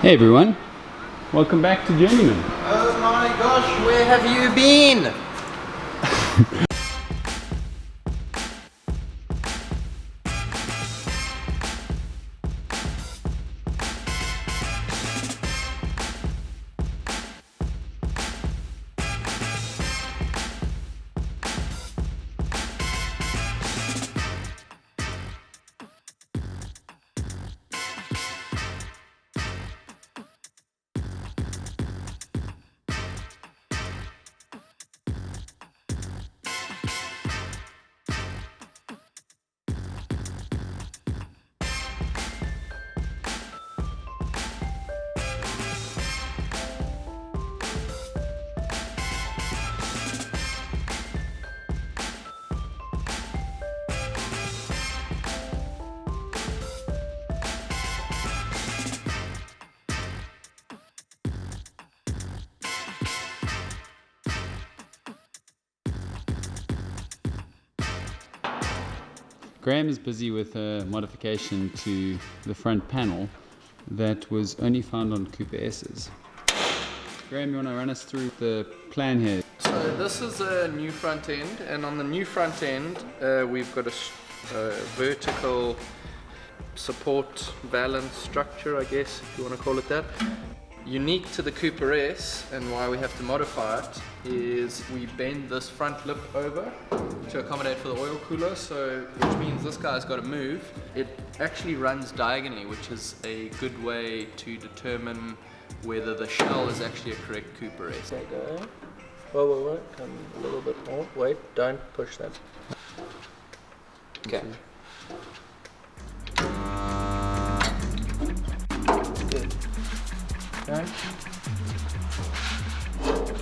Hey everyone, welcome back to Journeymen. Oh my gosh, where have you been? Graham is busy with a modification to the front panel that was only found on Coupe S's. Graham, you want to run us through the plan here? So this is a new front end, and on the new front end we've got a vertical support balance structure, I guess, if you want to call it that. Unique to the Coupe S, and why we have to modify it, is we bend this front lip over to accommodate for the oil cooler, so which means this guy's got to move. It actually runs diagonally, which is a good way to determine whether the shell is actually a correct Coupe S. There you go. Whoa, come a little bit more. Wait, don't push that. Okay. Good. Okay.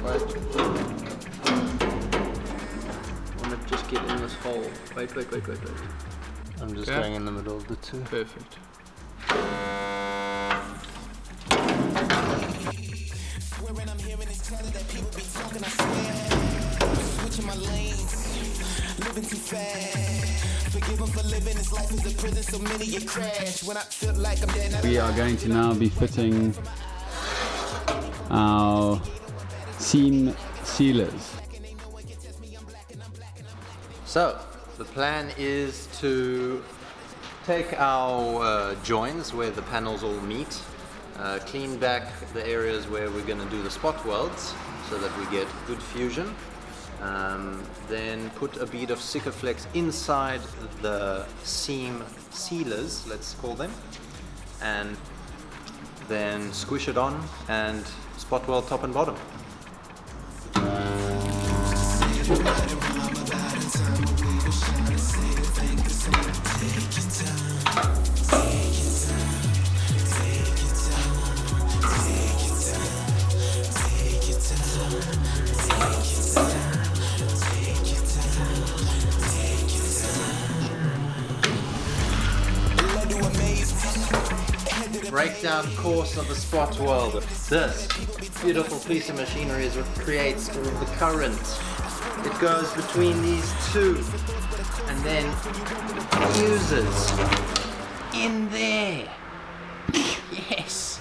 Right. I want to just get in this hole. Wait. I'm just going in the middle of the two. Perfect. When I'm hearing this chatter that people be talking, I swear. Switching my lanes, living too fast. Forgive them for living this life is a prison, so many you crash. When I feel like I'm dead. We are going to now be fitting our seam sealers. So, the plan is to take our joins where the panels all meet, clean back the areas where we're going to do the spot welds so that we get good fusion, then put a bead of Sikaflex inside the seam sealers, let's call them, and then squish it on and spot weld top and bottom. Breakdown course of a spot welder. This beautiful piece of machinery is what creates all the current. It goes between these two and then fuses in there. Yes.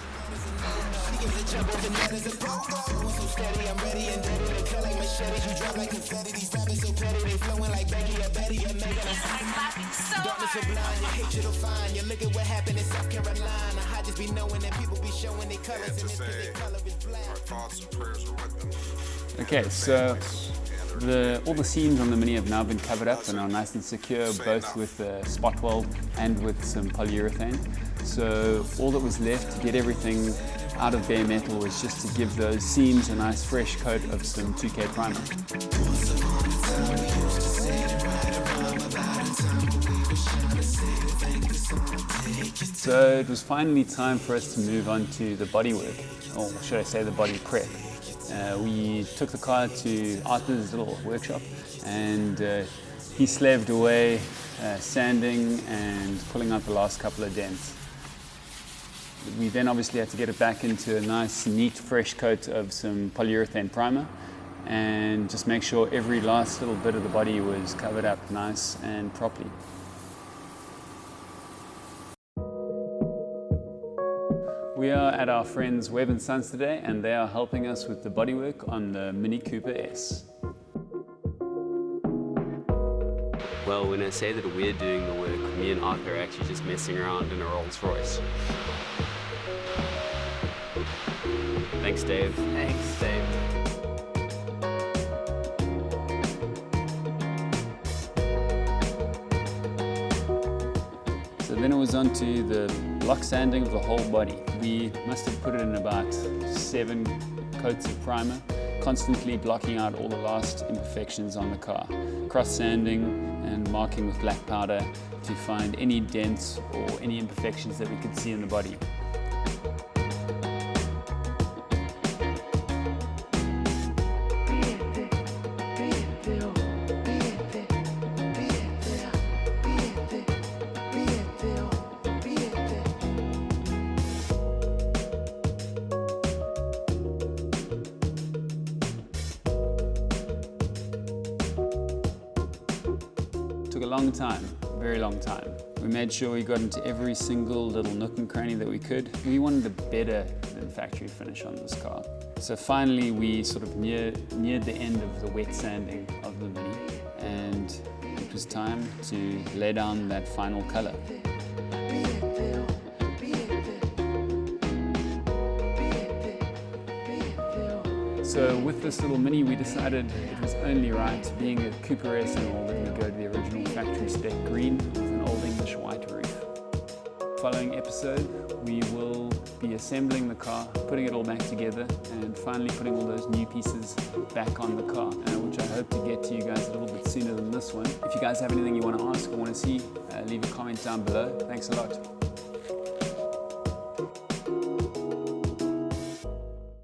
Okay, so all the seams on the Mini have now been covered up and are nice and secure, both with the spot weld and with some polyurethane. So all that was left to get everything out of bare metal was just to give those seams a nice fresh coat of some 2K primer. So it was finally time for us to move on to the bodywork, or should I say the body prep. We took the car to Arthur's little workshop, and he slaved away sanding and pulling out the last couple of dents. We then obviously had to get it back into a nice, neat, fresh coat of some polyurethane primer and just make sure every last little bit of the body was covered up nice and properly. We are at our friends Webb and Sons today, and they are helping us with the bodywork on the Mini Cooper S. Well, when I say that we're doing the work, me and Arthur are actually just messing around in a Rolls Royce. Thanks, Dave. Thanks, Dave. So then it was on to the block sanding of the whole body. We must have put it in about 7 coats of primer, constantly blocking out all the last imperfections on the car. Cross sanding and marking with black powder to find any dents or any imperfections that we could see in the body. Took a long time, very long time. We made sure we got into every single little nook and cranny that we could. We wanted a better than factory finish on this car. So finally we sort of neared the end of the wet sanding of the Mini, and it was time to lay down that final color. So with this little Mini, we decided it was only right, being a Cooper S and all, that we go to the original factory spec green with an old English white roof. Following episode, we will be assembling the car, putting it all back together, and finally putting all those new pieces back on the car, which I hope to get to you guys a little bit sooner than this one. If you guys have anything you want to ask or want to see, leave a comment down below. Thanks a lot.